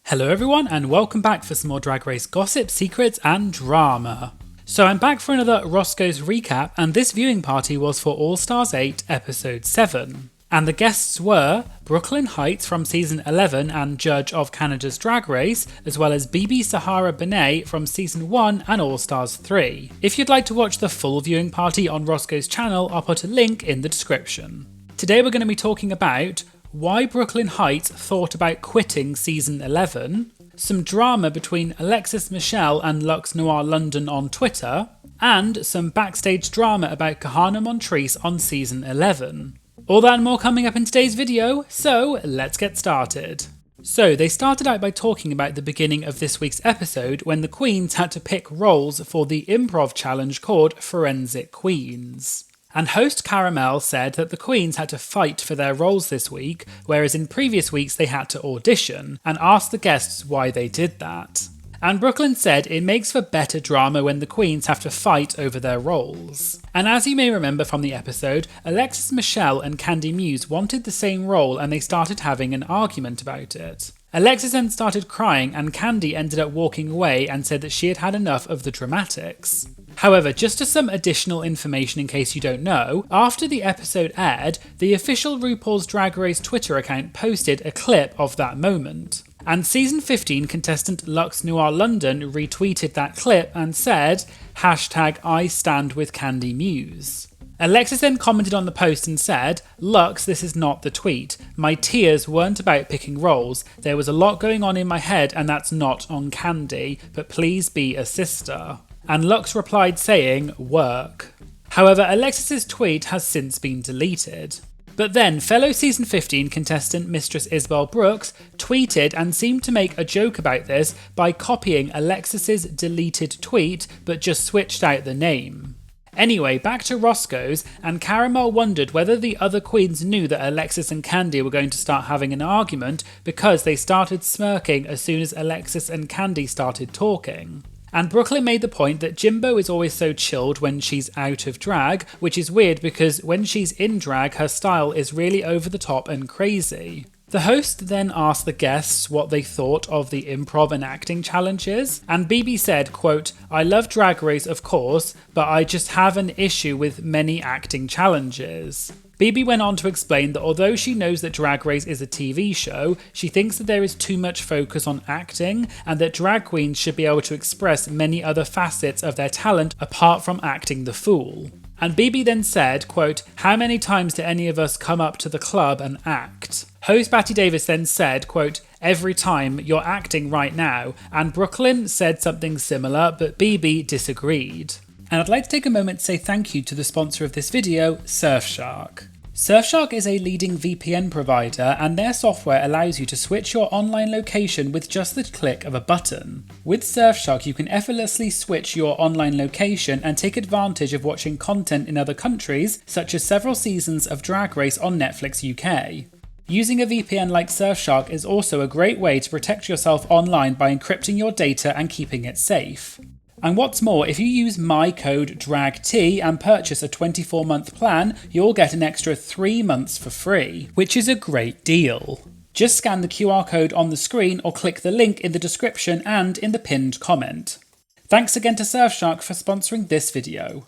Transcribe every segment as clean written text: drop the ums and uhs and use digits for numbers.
Hello everyone and welcome back for some more Drag Race gossip, secrets and drama. So I'm back for another Roscoe's recap, and this viewing party was for All Stars 8 episode 7. And the guests were Brooke Lynn Hytes from season 11 and judge of Canada's Drag Race, as well as Bibi Sahara Benet from season 1 and All Stars 3. If you'd like to watch the full viewing party on Roscoe's channel, I'll put a link in the description. Today we're going to be talking about why Brooke Lynn Hytes thought about quitting season 11, some drama between Alexis Michelle and Luxe Noir London on Twitter, and some backstage drama about Kahanna Montrese on season 11. All that and more coming up in today's video, so let's get started. So they started out by talking about the beginning of this week's episode when the queens had to pick roles for the improv challenge called Forensic Queens. And host Caramel said that the queens had to fight for their roles this week, whereas in previous weeks they had to audition, and asked the guests why they did that. And Brooke Lynn said it makes for better drama when the queens have to fight over their roles. And as you may remember from the episode, Alexis Michelle and Kandy Muse wanted the same role and they started having an argument about it. Alexis then started crying and Kandy ended up walking away and said that she had had enough of the dramatics. However, just as some additional information in case you don't know, after the episode aired, the official RuPaul's Drag Race Twitter account posted a clip of that moment. And season 15 contestant Luxe Noir London retweeted that clip and said, #IStandWithKandy Muse. Alexis then commented on the post and said, "Lux, this is not the tweet. My tears weren't about picking roles. There was a lot going on in my head and that's not on Kandy, but please be a sister." And Lux replied saying, "Work." However, Alexis's tweet has since been deleted. But then, fellow season 15 contestant Mistress Isabel Brooks tweeted and seemed to make a joke about this by copying Alexis's deleted tweet, but just switched out the name. Anyway, back to Roscoe's, and Caramel wondered whether the other queens knew that Alexis and Kandy were going to start having an argument because they started smirking as soon as Alexis and Kandy started talking. And Brooke Lynn made the point that Jimbo is always so chilled when she's out of drag, which is weird because when she's in drag, her style is really over the top and crazy. The host then asked the guests what they thought of the improv and acting challenges, and Bibi said, quote, "I love Drag Race of course, but I just have an issue with many acting challenges." Bibi went on to explain that although she knows that Drag Race is a TV show, she thinks that there is too much focus on acting and that drag queens should be able to express many other facets of their talent apart from acting the fool. And Bibi then said, quote, "How many times do any of us come up to the club and act?" Host Batty Davis then said, quote, "Every time, you're acting right now," and Brooke Lynn said something similar, but Bibi disagreed. And I'd like to take a moment to say thank you to the sponsor of this video, Surfshark. Surfshark is a leading VPN provider and their software allows you to switch your online location with just the click of a button. With Surfshark you can effortlessly switch your online location and take advantage of watching content in other countries, such as several seasons of Drag Race on Netflix UK. Using a VPN like Surfshark is also a great way to protect yourself online by encrypting your data and keeping it safe. And what's more, if you use my code DRAGT and purchase a 24-month plan, you'll get an extra 3 months for free, which is a great deal. Just scan the QR code on the screen or click the link in the description and in the pinned comment. Thanks again to Surfshark for sponsoring this video.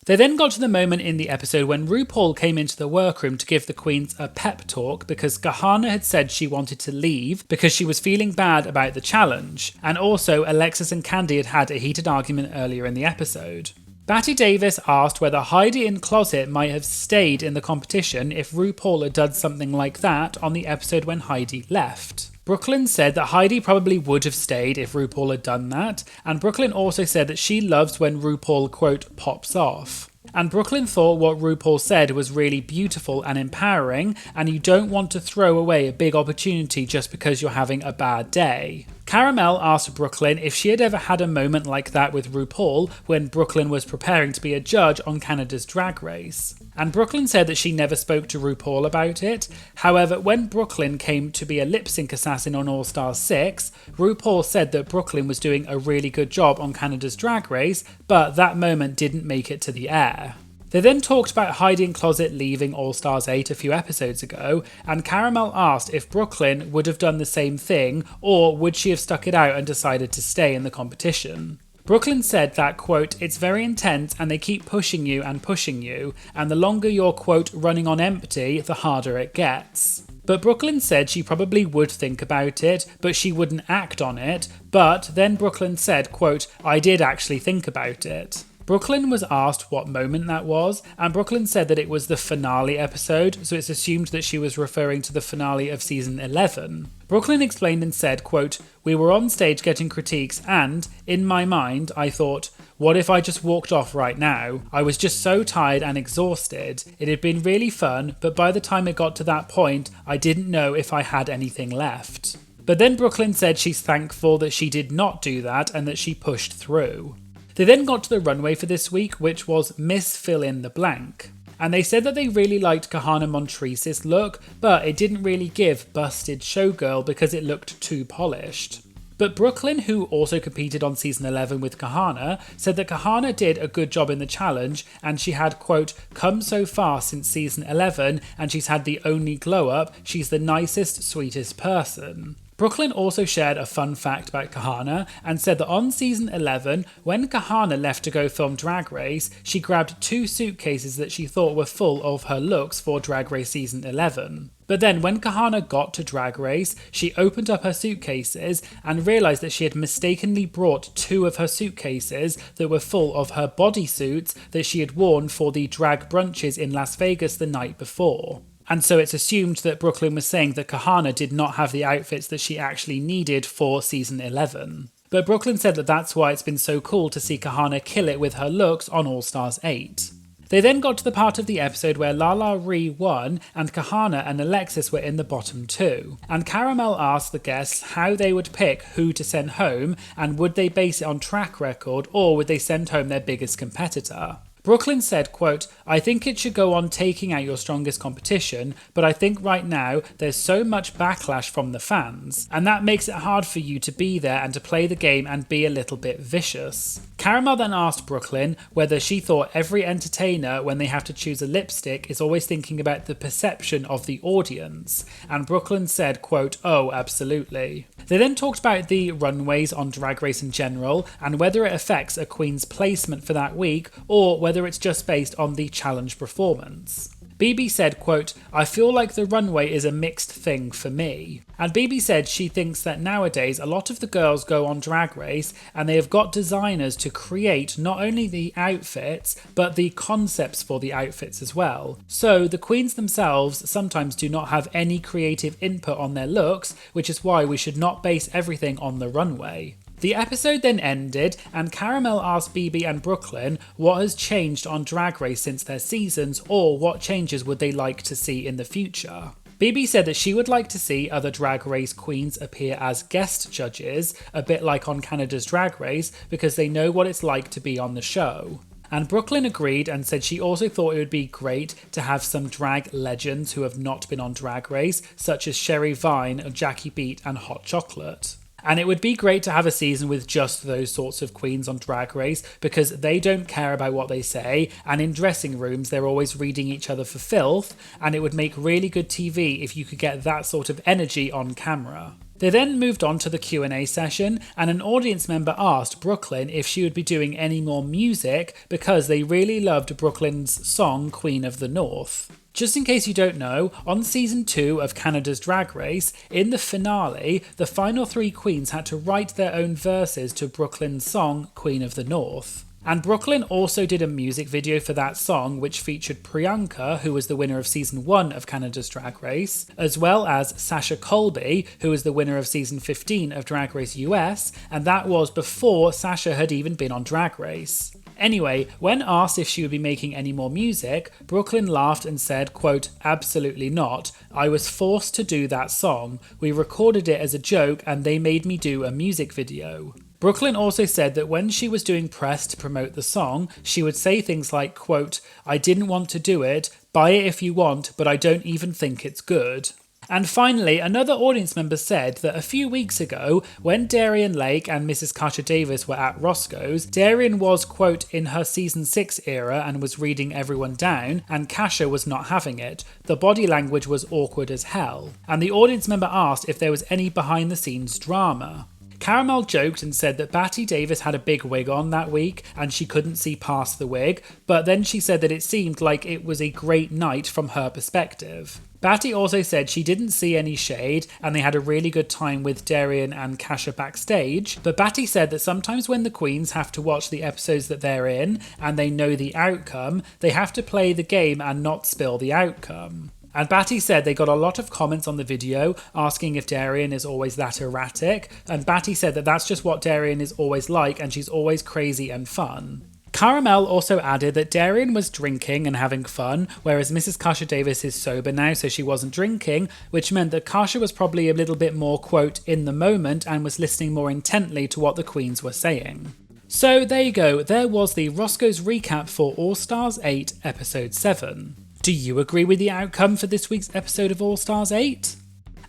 They then got to the moment in the episode when RuPaul came into the workroom to give the queens a pep talk because Kahanna had said she wanted to leave because she was feeling bad about the challenge, and also Alexis and Kandy had had a heated argument earlier in the episode. Batty Davis asked whether Heidi in Closet might have stayed in the competition if RuPaul had done something like that on the episode when Heidi left. Brooke Lynn said that Heidi probably would have stayed if RuPaul had done that, and Brooke Lynn also said that she loves when RuPaul, quote, pops off. And Brooke Lynn thought what RuPaul said was really beautiful and empowering, and you don't want to throw away a big opportunity just because you're having a bad day. Caramel asked Brooke Lynn if she had ever had a moment like that with RuPaul when Brooke Lynn was preparing to be a judge on Canada's Drag Race. And Brooke Lynn said that she never spoke to RuPaul about it. However, when Brooke Lynn came to be a lip sync assassin on All Stars 6, RuPaul said that Brooke Lynn was doing a really good job on Canada's Drag Race, but that moment didn't make it to the air. They then talked about hiding closet leaving All Stars 8 a few episodes ago, and Caramel asked if Brooke Lynn would have done the same thing, or would she have stuck it out and decided to stay in the competition. Brooke Lynn said that, quote, "It's very intense and they keep pushing you, and the longer you're, quote, running on empty, the harder it gets." But Brooke Lynn said she probably would think about it, but she wouldn't act on it. But then Brooke Lynn said, quote, "I did actually think about it." Brooke Lynn was asked what moment that was, and Brooke Lynn said that it was the finale episode, so it's assumed that she was referring to the finale of season 11. Brooke Lynn explained and said, quote, "We were on stage getting critiques and, in my mind, I thought, what if I just walked off right now? I was just so tired and exhausted. It had been really fun, but by the time it got to that point, I didn't know if I had anything left." But then Brooke Lynn said she's thankful that she did not do that and that she pushed through. They then got to the runway for this week, which was Miss Fill in the Blank. And they said that they really liked Kahanna Montrese's look, but it didn't really give busted showgirl because it looked too polished. But Brooke Lynn, who also competed on season 11 with Kahanna, said that Kahanna did a good job in the challenge and she had, quote, "come so far since season 11 and she's had the only glow up, she's the nicest, sweetest person." Brooke Lynn also shared a fun fact about Kahanna and said that on season 11, when Kahanna left to go film Drag Race, she grabbed 2 suitcases that she thought were full of her looks for Drag Race season 11. But then when Kahanna got to Drag Race, she opened up her suitcases and realised that she had mistakenly brought 2 of her suitcases that were full of her bodysuits that she had worn for the drag brunches in Las Vegas the night before. And so it's assumed that Brooke Lynn was saying that Kahanna did not have the outfits that she actually needed for season 11. But Brooke Lynn said that that's why it's been so cool to see Kahanna kill it with her looks on All Stars 8. They then got to the part of the episode where Lala Ree won and Kahanna and Alexis were in the bottom 2. And Caramel asked the guests how they would pick who to send home and would they base it on track record or would they send home their biggest competitor. Brooke Lynn said, quote, "I think it should go on taking out your strongest competition, but I think right now there's so much backlash from the fans, and that makes it hard for you to be there and to play the game and be a little bit vicious." Caramel then asked Brooke Lynn whether she thought every entertainer, when they have to choose a lipstick, is always thinking about the perception of the audience, and Brooke Lynn said, quote, "Oh, absolutely." They then talked about the runways on Drag Race in general and whether it affects a queen's placement for that week or whether it's just based on the challenge performance. BB said, quote, "I feel like the runway is a mixed thing for me." And BB said she thinks that nowadays a lot of the girls go on Drag Race and they have got designers to create not only the outfits but the concepts for the outfits as well. So the queens themselves sometimes do not have any creative input on their looks, which is why we should not base everything on the runway. The episode then ended and Caramel asked BB and Brooke Lynn what has changed on Drag Race since their seasons or what changes would they like to see in the future. BB said that she would like to see other Drag Race queens appear as guest judges, a bit like on Canada's Drag Race, because they know what it's like to be on the show. And Brooke Lynn agreed and said she also thought it would be great to have some drag legends who have not been on Drag Race, such as Sherry Vine, Jackie Beat and Hot Chocolate. And it would be great to have a season with just those sorts of queens on Drag Race because they don't care about what they say, and in dressing rooms they're always reading each other for filth, and it would make really good TV if you could get that sort of energy on camera. They then moved on to the Q&A session, and an audience member asked Brooke Lynn if she would be doing any more music because they really loved Brooke Lynn's song Queen of the North. Just in case you don't know, on season 2 of Canada's Drag Race, in the finale, the final 3 queens had to write their own verses to Brooke Lynn's song Queen of the North. And Brooke Lynn also did a music video for that song which featured Priyanka, who was the winner of season 1 of Canada's Drag Race, as well as Sasha Colby, who was the winner of season 15 of Drag Race US, and that was before Sasha had even been on Drag Race. Anyway, when asked if she would be making any more music, Brooke Lynn laughed and said, quote, "Absolutely not. I was forced to do that song. We recorded it as a joke and they made me do a music video." Brooke Lynn also said that when she was doing press to promote the song, she would say things like, quote, "I didn't want to do it, buy it if you want, but I don't even think it's good." And finally, another audience member said that a few weeks ago, when Darienne Lake and Mrs. Kasha Davis were at Roscoe's, Darienne was, quote, in her season 6 era and was reading everyone down, and Kasha was not having it. The body language was awkward as hell. And the audience member asked if there was any behind the scenes drama. Caramel joked and said that Batty Davis had a big wig on that week and she couldn't see past the wig, but then she said that it seemed like it was a great night from her perspective. Batty also said she didn't see any shade and they had a really good time with Darienne and Kasha backstage, but Batty said that sometimes when the queens have to watch the episodes that they're in and they know the outcome, they have to play the game and not spill the outcome. And Batty said they got a lot of comments on the video asking if Darienne is always that erratic, and Batty said that that's just what Darienne is always like and she's always crazy and fun. Caramel also added that Darienne was drinking and having fun, whereas Mrs. Kasha Davis is sober now, so she wasn't drinking, which meant that Kasha was probably a little bit more, quote, in the moment and was listening more intently to what the queens were saying. So there you go, there was the Roscoe's recap for All Stars 8 Episode 7. Do you agree with the outcome for this week's episode of All Stars 8?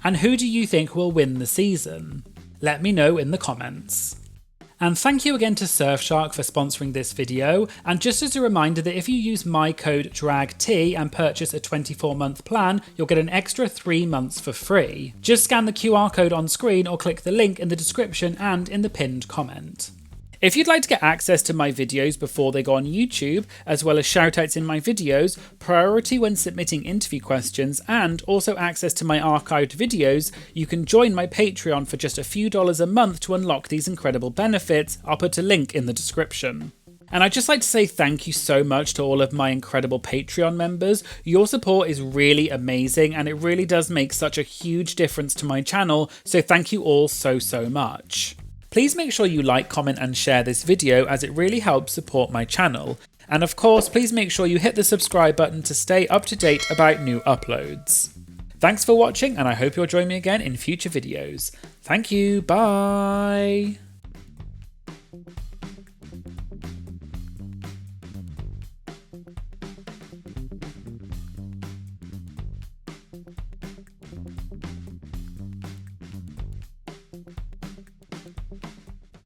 And who do you think will win the season? Let me know in the comments. And thank you again to Surfshark for sponsoring this video, and just as a reminder that if you use my code DRAGT and purchase a 24-month plan, you'll get an extra 3 months for free. Just scan the QR code on screen or click the link in the description and in the pinned comment. If you'd like to get access to my videos before they go on YouTube, as well as shoutouts in my videos, priority when submitting interview questions, and also access to my archived videos, you can join my Patreon for just a few dollars a month to unlock these incredible benefits. I'll put a link in the description. And I'd just like to say thank you so much to all of my incredible Patreon members. Your support is really amazing and it really does make such a huge difference to my channel, so thank you all so much. Please make sure you like, comment and share this video as it really helps support my channel. And of course, please make sure you hit the subscribe button to stay up to date about new uploads. Thanks for watching and I hope you'll join me again in future videos. Thank you, bye!